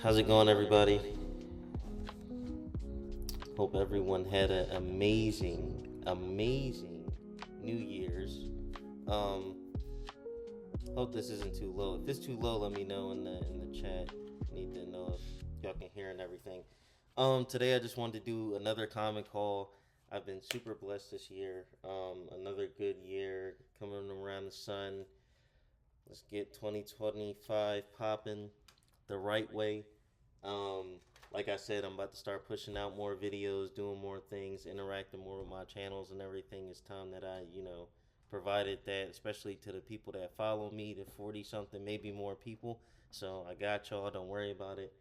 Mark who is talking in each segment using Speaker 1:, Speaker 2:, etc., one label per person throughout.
Speaker 1: How's it going, everybody? Hope everyone had an amazing New Year's. Hope this isn't too low. If it's too low, let me know in the chat. Need to know if y'all can hear and everything. Today I just wanted to do another comic haul. I've been super blessed this year. Another good year coming around the sun. Let's get 2025 popping the right way. Like I said, I'm about to start pushing out more videos, doing more things, interacting more with my channels and everything. It's time that I, provided that, especially to the people that follow me, the 40 something, maybe more people. So I got y'all. Don't worry about it.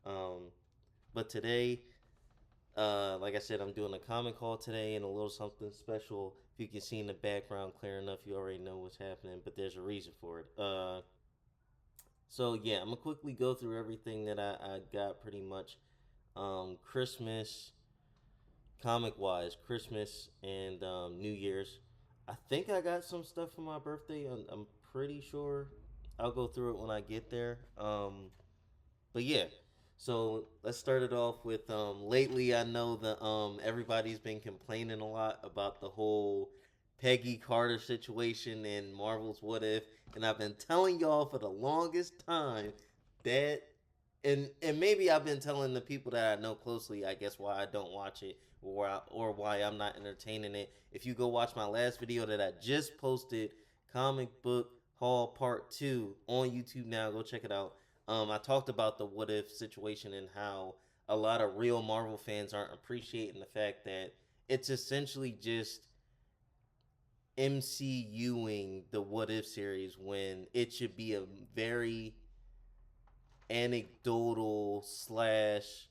Speaker 1: But today, like I said, I'm doing a comic haul today and a little something special. If you can see in the background clear enough, you already know what's happening, but there's a reason for it. So yeah, I'm gonna quickly go through everything that I got pretty much. Christmas, comic wise, Christmas and New Year's. I think I got some stuff for my birthday. I'm pretty sure. I'll go through it when I get there. But yeah, so let's start it off with lately I know that everybody's been complaining a lot about the whole Peggy Carter situation and Marvel's What If, and I've been telling y'all for the longest time that and maybe I've been telling the people that I know closely, I guess, why I don't watch it or why I'm not entertaining it. If you go watch my last video that I just posted, Comic Book Haul Part 2 on YouTube now, go check it out. I talked about the what if situation and how a lot of real Marvel fans aren't appreciating the fact that it's essentially just MCUing the what if series when it should be a very anecdotal slash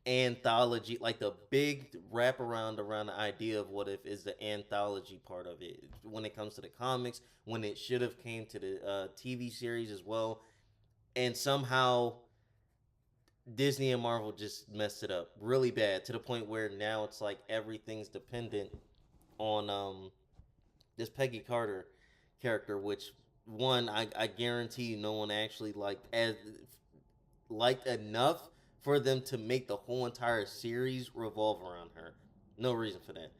Speaker 1: anthology, like the big wraparound around the idea of what if is the anthology part of it when it comes to the comics, when it should have came to the TV series as well, and somehow Disney and Marvel just messed it up really bad to the point where now it's like everything's dependent on this Peggy Carter character, which one I guarantee you no one actually liked enough for them to make the whole entire series revolve around her. No reason for that.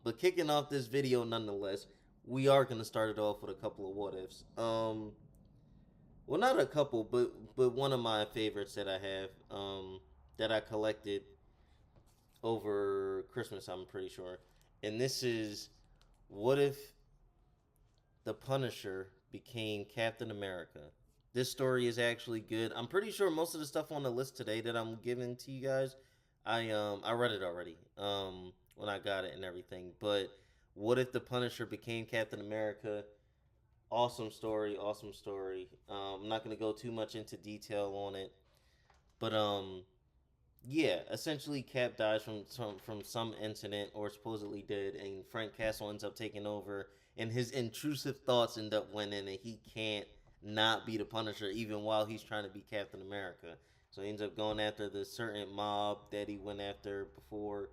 Speaker 1: But kicking off this video nonetheless, we are gonna start it off with a couple of what ifs. Well, not a couple, but one of my favorites that I have, that I collected over Christmas, I'm pretty sure, and this is what if the Punisher became Captain America. This story is actually good. I'm pretty sure most of the stuff on the list today that I'm giving to you guys, I read it already when I got it and everything. But what if the Punisher became Captain America? Awesome story, awesome story. I'm not gonna go too much into detail on it, but yeah, essentially Cap dies from some incident or supposedly did, and Frank Castle ends up taking over, and his intrusive thoughts end up winning, and he can't not be the Punisher even while he's trying to be Captain America. So he ends up going after the certain mob that he went after before.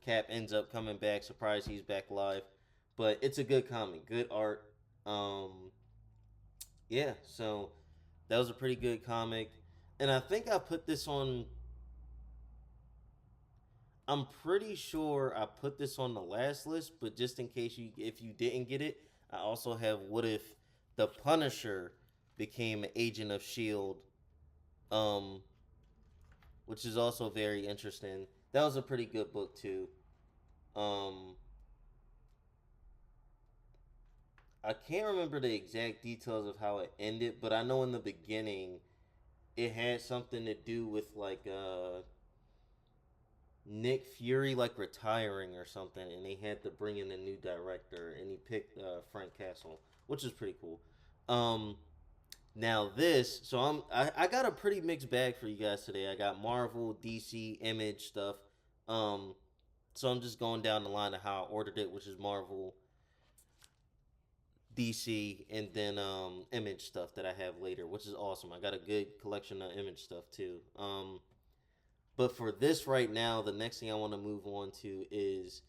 Speaker 1: Cap ends up coming back, surprised he's back alive, but it's a good comic, good art. Yeah, so that was a pretty good comic, and I think I put this on. I'm pretty sure I put this on the last list, but just in case if you didn't get it, I also have what if the Punisher became an agent of Shield, um, which is also very interesting. That was a pretty good book too. Um, I can't remember the exact details of how it ended, but I know in the beginning it had something to do with like Nick Fury like retiring or something, and they had to bring in a new director, and he picked Frank Castle, which is pretty cool. Um, Now this, so I got a pretty mixed bag for you guys today. I got Marvel, DC, Image stuff. Um, so I'm just going down the line of how I ordered it, which is Marvel, DC, and then Image stuff that I have later, which is awesome. I got a good collection of Image stuff too. But for this right now, the next thing I want to move on to is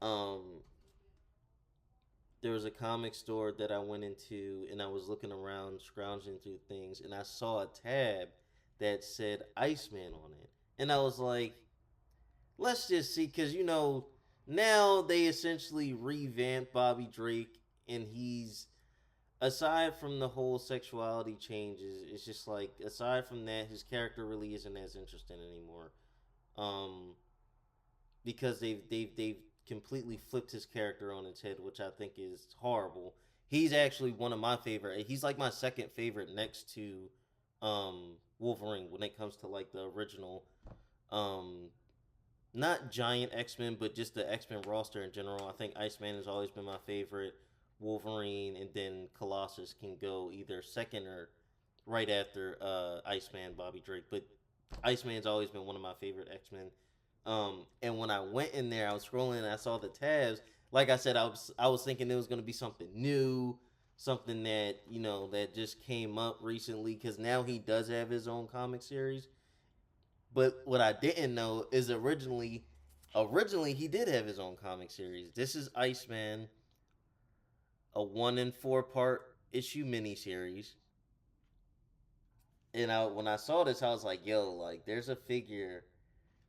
Speaker 1: um there was a comic store that I went into and I was looking around, scrounging through things, and I saw a tab that said Iceman on it. And I was like, let's just see, because, now they essentially revamped Bobby Drake, and he's, aside from the whole sexuality changes, it's just like, aside from that, his character really isn't as interesting anymore. Um, because they've completely flipped his character on its head, which I think is horrible. He's actually one of my favorite. He's like my second favorite next to Wolverine when it comes to like the original, um, not giant X Men, but just the X Men roster in general. I think Iceman has always been my favorite. Wolverine and then Colossus can go either second or right after Iceman, Bobby Drake. But Iceman's always been one of my favorite X Men. And when I went in there, I was scrolling and I saw the tabs. Like I said, I was thinking it was gonna be something new, something that that just came up recently because now he does have his own comic series. But what I didn't know is originally he did have his own comic series. This is Iceman, a 1 in 4 part issue miniseries. And when I saw this, I was like, yo, like there's a figure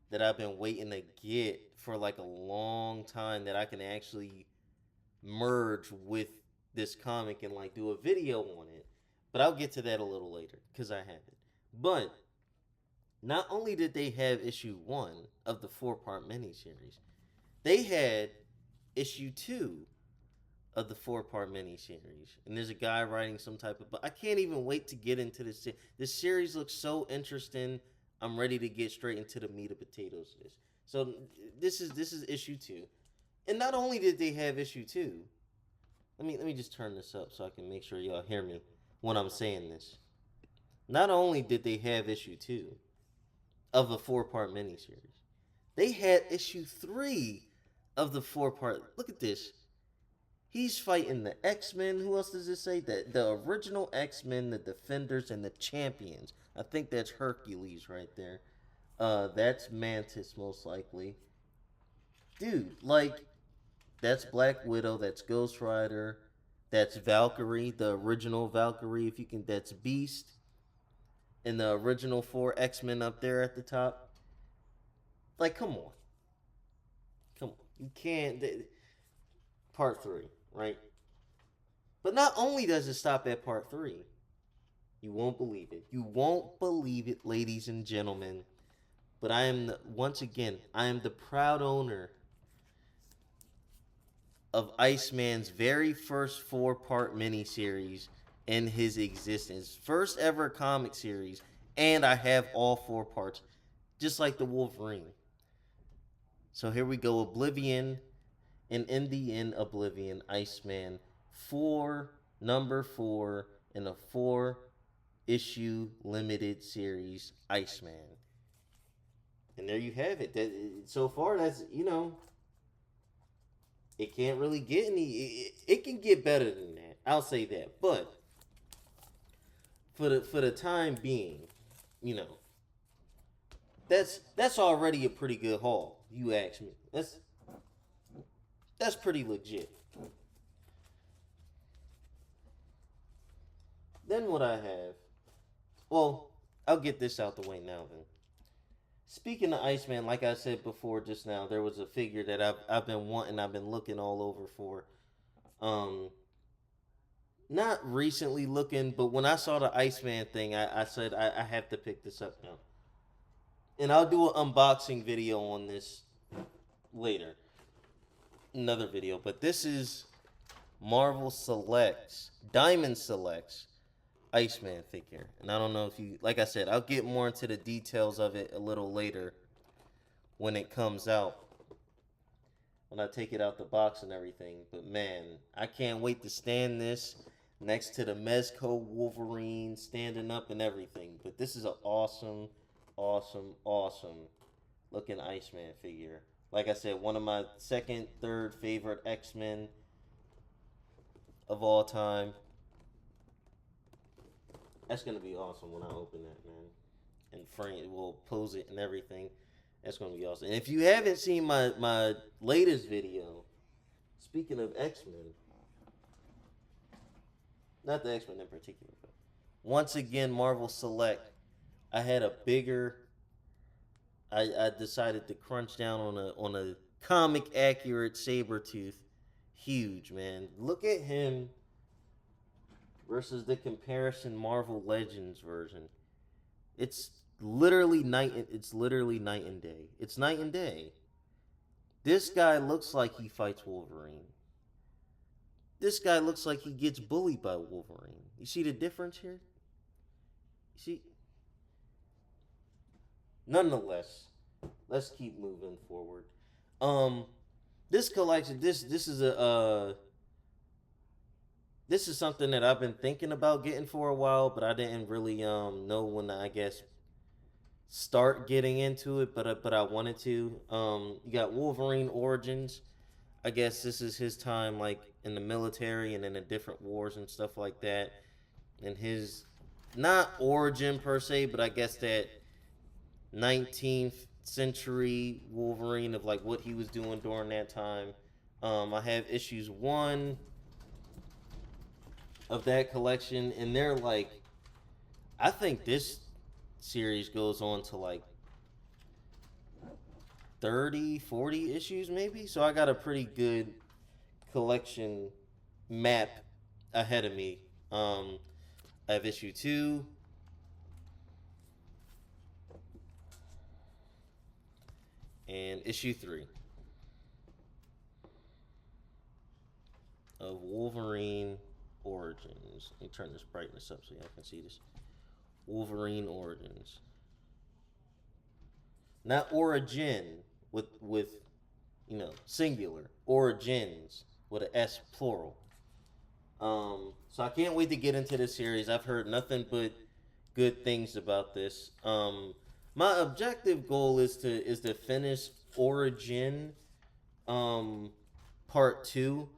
Speaker 1: that I've been waiting to get for like a long time that I can actually merge with this comic and like do a video on it. But I'll get to that a little later because I have it. But not only did they have issue 1 of the 4 part miniseries, they had issue 2 of the 4 part miniseries. And there's a guy writing some type of. But I can't even wait to get into this. This series looks so interesting. I'm ready to get straight into the meat and potatoes of this. So this is issue 2. And not only did they have issue 2, let me just turn this up so I can make sure y'all hear me when I'm saying this. Not only did they have issue 2 of the 4 part miniseries, they had issue 3 of the 4 part. Look at this. He's fighting the X-Men. Who else does it say? The original X-Men, the Defenders, and the Champions. I think that's Hercules right there. That's Mantis most likely. Dude, like, that's Black Widow, that's Ghost Rider, that's Valkyrie, the original Valkyrie, if you can, that's Beast, and the original 4 X-Men up there at the top. Like, come on. Come on. You can't. Part 3, right? But not only does it stop at part 3, you won't believe it. You won't believe it, ladies and gentlemen. But once again, I am the proud owner of Iceman's very first 4 part miniseries in his existence. First ever comic series. And I have all 4 parts. Just like the Wolverine. So here we go. Oblivion. And in the end, Oblivion, Iceman. Number 4 in a 4-issue limited series, Iceman. And there you have it. So far, that's, it can't really get any. It can get better than that. I'll say that. But for the time being, that's already a pretty good haul. You ask me. That's pretty legit. Then what I have, well, I'll get this out the way now then. Speaking of Iceman, like I said before just now, there was a figure that I've been wanting, I've been looking all over for. Not recently looking, but when I saw the Iceman thing, I said I have to pick this up now. And I'll do an unboxing video on this later. Another video, but this is Marvel Selects, Diamond Selects Iceman figure. And I don't know if you, like I said, I'll get more into the details of it a little later when it comes out, when I take it out the box and everything. But man, I can't wait to stand this next to the Mezco Wolverine standing up and everything. But this is an awesome looking Iceman figure. Like I said, one of my second, third favorite X-Men of all time. That's going to be awesome when I open that, man. And frame it, we'll pose it and everything. That's going to be awesome. And if you haven't seen my latest video, speaking of X-Men, not the X-Men in particular, but once again, Marvel Select, I had a bigger. I decided to crunch down on a comic accurate Sabretooth. Huge, man. Look at him versus the comparison Marvel Legends version. It's literally night and day. It's night and day. This guy looks like he fights Wolverine. This guy looks like he gets bullied by Wolverine. You see the difference here? You see? Nonetheless, let's keep moving forward. Um, this collection, this is something that I've been thinking about getting for a while, but I didn't really know when to, I guess, start getting into it, but I wanted to. You got Wolverine Origins. I guess this is his time, like in the military and in the different wars and stuff like that, and his not origin per se, but I guess that 19th century Wolverine of like what he was doing during that time. I have issues 1 of that collection, and they're like, I think this series goes on to like 30, 40 issues maybe. So I got a pretty good collection map ahead of me. I have issue 2. And issue 3 of Wolverine Origins. Let me turn this brightness up so y'all can see this. Wolverine Origins. Not origin with singular. Origins with an S plural. So I can't wait to get into this series. I've heard nothing but good things about this. My objective goal is to finish Origin Part 2,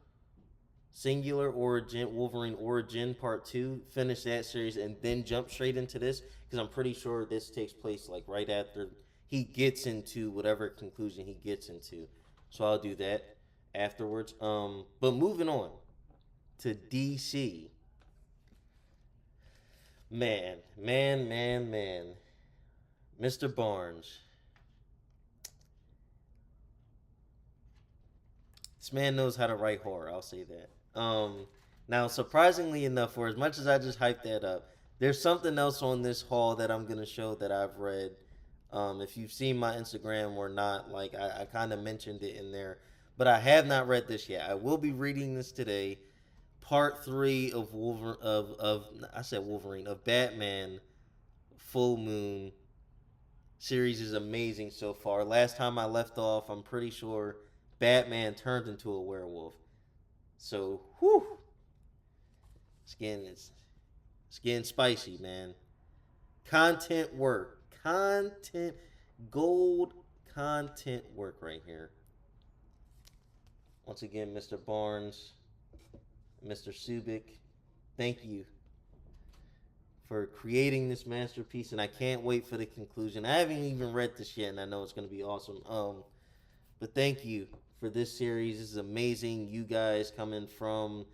Speaker 1: Singular Origin, Wolverine Origin Part 2, finish that series and then jump straight into this, because I'm pretty sure this takes place like right after he gets into whatever conclusion he gets into. So I'll do that afterwards. But moving on to DC. Man. Mr. Barnes. This man knows how to write horror, I'll say that. Now, surprisingly enough, for as much as I just hyped that up, there's something else on this haul that I'm going to show that I've read. If you've seen my Instagram or not, like I kind of mentioned it in there, but I have not read this yet. I will be reading this today. Part 3 of of Batman Full Moon series is amazing so far. Last time I left off, I'm pretty sure Batman turned into a werewolf. So, whew, it's getting spicy, man. Content work, gold content work right here. Once again, Mr. Barnes, Mr. Subic, thank you for creating this masterpiece, and I can't wait for the conclusion. I haven't even read this yet, and I know it's going to be awesome. But thank you for this series. This is amazing. You guys coming from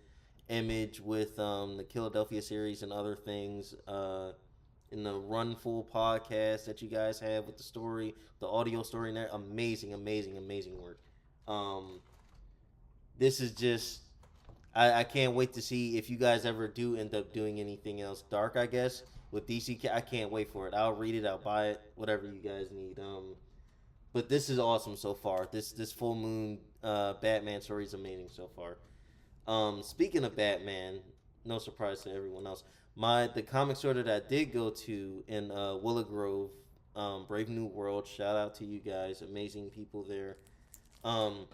Speaker 1: Image with the Killadelphia series and other things, in the Run Full podcast that you guys have with the story, the audio story in there. Amazing work. This is just, I can't wait to see if you guys ever do end up doing anything else dark, I guess, with DC. I can't wait for it. I'll read it. I'll buy it. Whatever you guys need. But this is awesome so far. This Full Moon Batman story is amazing so far. Speaking of Batman, no surprise to everyone else, the comic store that I did go to in Willow Grove, Brave New World. Shout out to you guys, amazing people there. The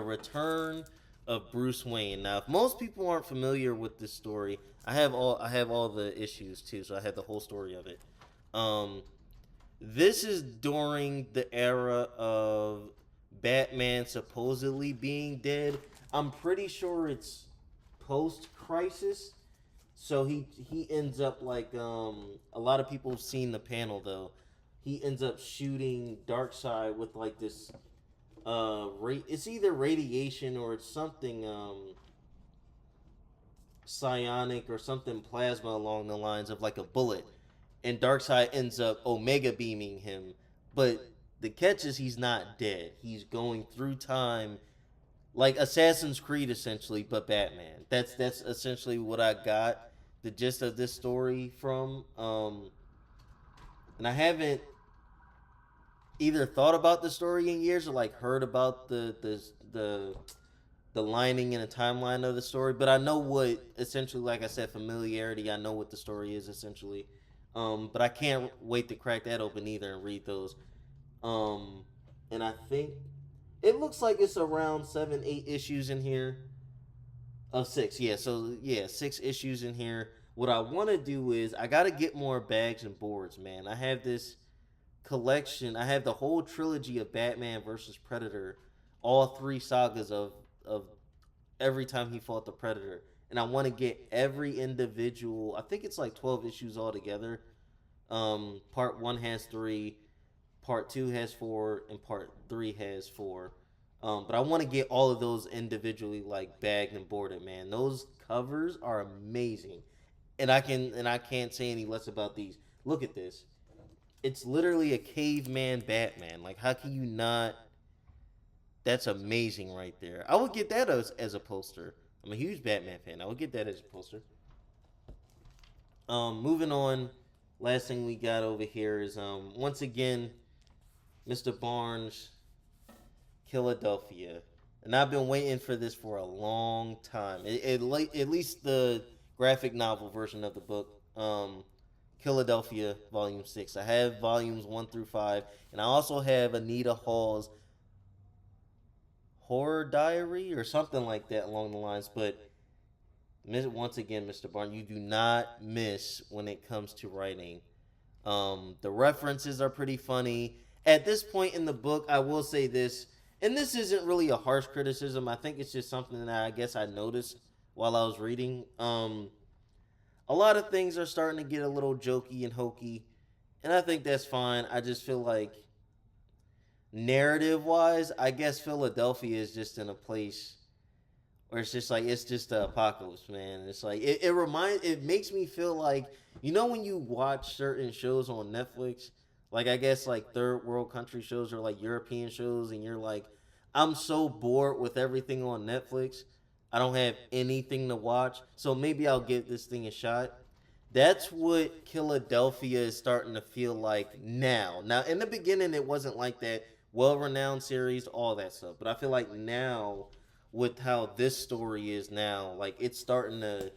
Speaker 1: Return of Bruce Wayne. Now, if most people aren't familiar with this story, I have all the issues too, so I have the whole story of it. This is during the era of Batman supposedly being dead. I'm pretty sure it's post-crisis. So he ends up like, a lot of people have seen the panel though. He ends up shooting Darkseid with like this, it's either radiation or it's something psionic or something plasma along the lines of like a bullet. and Darkseid ends up Omega beaming him. But the catch is he's not dead. He's going through time like Assassin's Creed essentially, but Batman. That's essentially what I got the gist of this story from. And I haven't either thought about the story in years or like heard about the lining and the timeline of the story, but I know what essentially, like I said, familiarity. I know what the story is essentially, but I can't wait to crack that open either and read those. Um, and I think it looks like it's around 7, 8 issues in here. Of six, yeah. So yeah, 6 issues in here. What I want to do is I got to get more bags and boards, man. I have this collection. I have the whole trilogy of Batman versus Predator, all 3 sagas of every time he fought the Predator, and I want to get every individual. I think it's like 12 issues altogether. Part one has 3, part two has 4, and part three has 4. But I want to get all of those individually, like bagged and boarded. Man, those covers are amazing, and I can't say any less about these. Look at this. It's literally a caveman Batman. Like, how can you not? That's amazing right there. I would get that as a poster. I'm a huge Batman fan. I would get that as a poster. Moving on. Last thing we got over here is once again, Mr. Barnes, Killadelphia, and I've been waiting for this for a long time. At least the graphic novel version of the book. Killadelphia Volume 6. I have volumes 1 through 5, and I also have Anita Hall's Horror Diary or something like that along the lines. But once again, Mr. Barnes, you do not miss when it comes to writing. The references are pretty funny. At this point in the book, I will say this, and this isn't really a harsh criticism. I think it's just something that I guess I noticed while I was reading. A lot of things are starting to get a little jokey and hokey, and I think that's fine. I just feel like narrative wise, I guess Philadelphia is just in a place where it's just like it's just the apocalypse, man. It's like it makes me feel like, you know, when you watch certain shows on Netflix, like I guess like third world country shows or like European shows, and you're like, I'm so bored with everything on Netflix. I don't have anything to watch, so maybe I'll give this thing a shot. That's what Killadelphia is starting to feel like now. Now, in the beginning, it wasn't like that. Well-renowned series, all that stuff. But I feel like now, with how this story is now, like it's starting to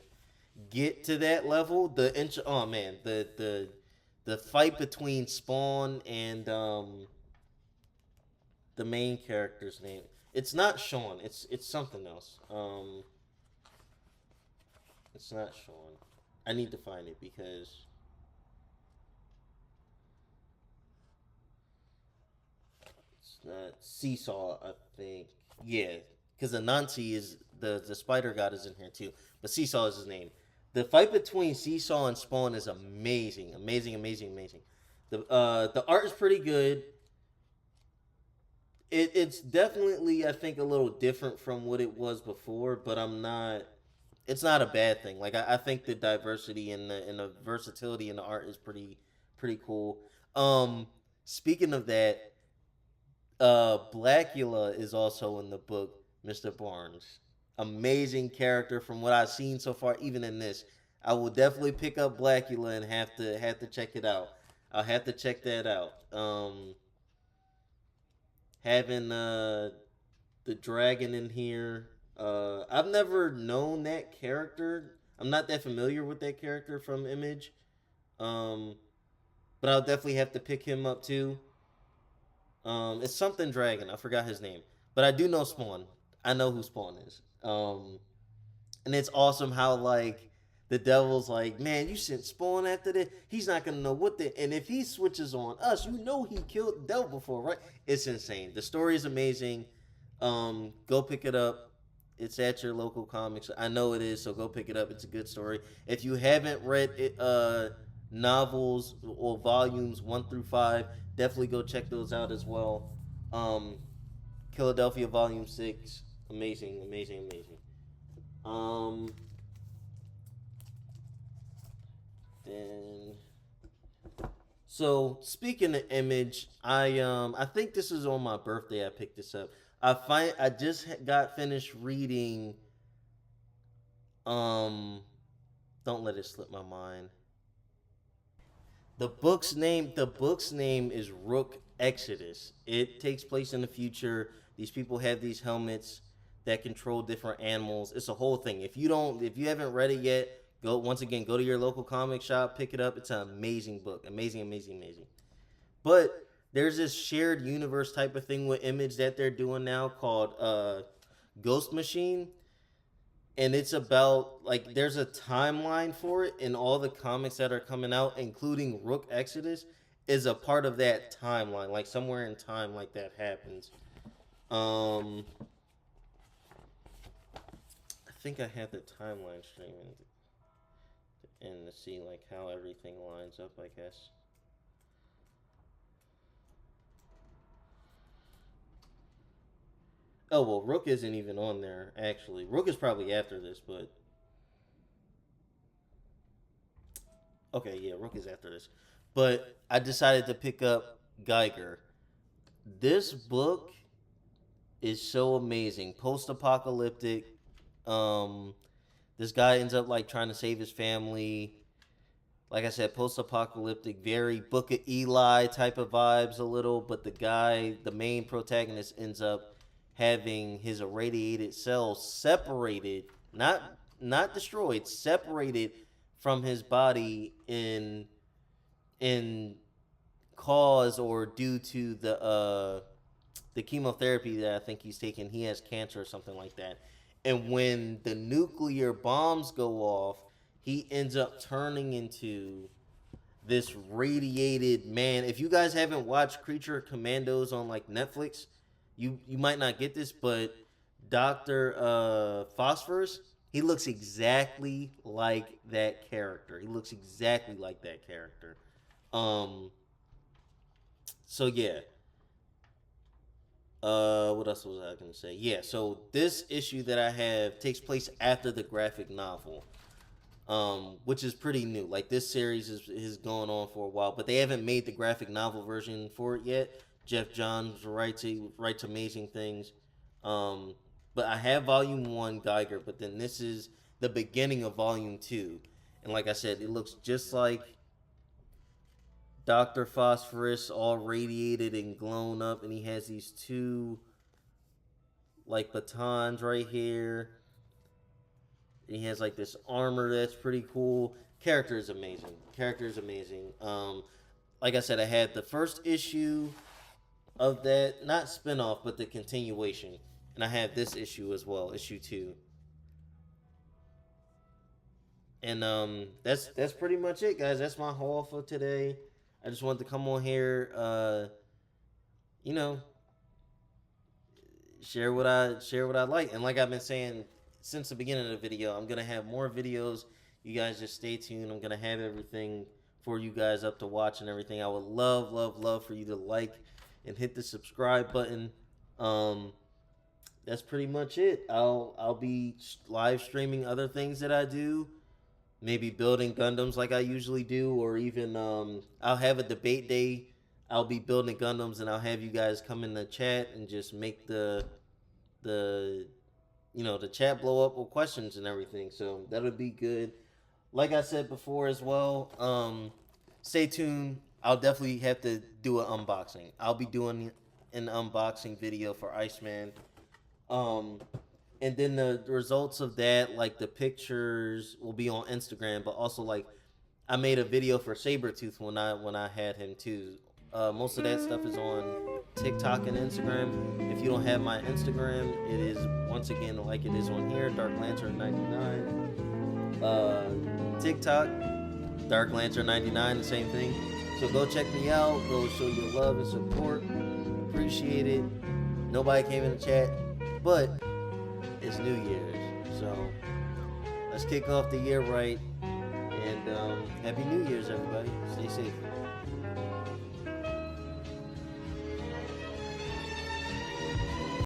Speaker 1: get to that level. Oh man, the fight between Spawn and the main character's name. It's not Sean. It's something else. It's not Sean. I need to find it because it's not Seesaw. I think, yeah, because Anansi is the spider god is in here too, but Seesaw is his name. The fight between Seesaw and Spawn is amazing, amazing, amazing, amazing. The art is pretty good. It's definitely, I think, a little different from what it was before, but I'm not. It's not a bad thing. Like I think the diversity and the versatility in the art is pretty cool. Speaking of that, Blackula is also in the book, Mr. Barnes. Amazing character from what I've seen so far, even in this. I will definitely pick up Blackula and have to check it out. I'll have to check that out. Having the dragon in here. I've never known that character. I'm not that familiar with that character from Image. Um, but I'll definitely have to pick him up too. It's something dragon. I forgot his name, but I do know Spawn. I know who Spawn is. And it's awesome how like the devil's like, man, you sent Spawn after this. He's not gonna know what the and if he switches on us, you know he killed the devil before, right? It's insane. The story is amazing. Go pick it up. It's at your local comics. I know it is, so go pick it up. It's a good story. If you haven't read it, novels or volumes 1 through 5, definitely go check those out as well. Um, Killadelphia Volume 6, amazing, amazing, amazing. Um, then So speaking of Image, I think this is on my birthday. I picked this up. I just got finished reading. Um, don't let it slip my mind. The book's name is Rook Exodus. It takes place in the future. These people have these helmets that control different animals. It's a whole thing. If you haven't read it yet, go to your local comic shop, pick it up. It's an amazing book. Amazing, amazing, amazing. But there's this shared universe type of thing with Image that they're doing now called Ghost Machine, and it's about like there's a timeline for it, and all the comics that are coming out, including Rook Exodus, is a part of that timeline. Like somewhere in time, like that happens. Um, I think I have the timeline streaming and to see like how everything lines up. I guess. Oh well, Rook isn't even on there actually. Rook is probably after this, but okay, yeah, Rook is after this. But I decided to pick up Geiger. This book is so amazing. Post-apocalyptic. Um, this guy ends up like trying to save his family. Like I said, post-apocalyptic, very Book of Eli type of vibes a little. But the main protagonist, ends up having his irradiated cells separated, not destroyed, separated from his body in cause or due to the chemotherapy that I think he's taking. He has cancer or something like that. And when the nuclear bombs go off, he ends up turning into this radiated man. If you guys haven't watched Creature Commandos on like Netflix, you might not get this, but Doctor Phosphorus, he looks exactly like that character. He looks exactly like that character. Um, so yeah. What else was I gonna say? Yeah, so this issue that I have takes place after the graphic novel, which is pretty new. Like this series is going on for a while, but they haven't made the graphic novel version for it yet. Jeff Johns writes amazing things. Um, but I have Volume One Geiger, but then this is the beginning of Volume Two, and like I said, it looks just like Doctor Phosphorus, all radiated and blown up, and he has these two like batons right here. And he has like this armor that's pretty cool. Character is amazing. Character is amazing. Like I said, I had the first issue of that, not spinoff, but the continuation, and I have this issue as well, issue 2. And that's pretty much it, guys. That's my haul for today. I just wanted to come on here, you know, share what I like. And like I've been saying since the beginning of the video, I'm gonna have more videos. You guys just stay tuned. I'm gonna have everything for you guys up to watch and everything. I would love for you to like and hit the subscribe button. That's pretty much it. I'll be live streaming other things that I do. Maybe building Gundams like I usually do, or even I'll have a debate day. I'll be building Gundams, and I'll have you guys come in the chat and just make the the chat blow up with questions and everything. So that'll be good. Like I said before as well, stay tuned. I'll definitely have to do an unboxing. I'll be doing an unboxing video for Iceman. And then the results of that, like the pictures, will be on Instagram. But also, like, I made a video for Sabretooth when I had him too. Most of that stuff is on TikTok and Instagram. If you don't have my Instagram, it is once again like it is on here, Dark Lantern 99. TikTok, Dark Lantern 99, the same thing. So go check me out. Go show your love and support. Appreciate it. Nobody came in the chat, but it's New Year's, so let's kick off the year right. And Happy New Year's, everybody. Stay safe.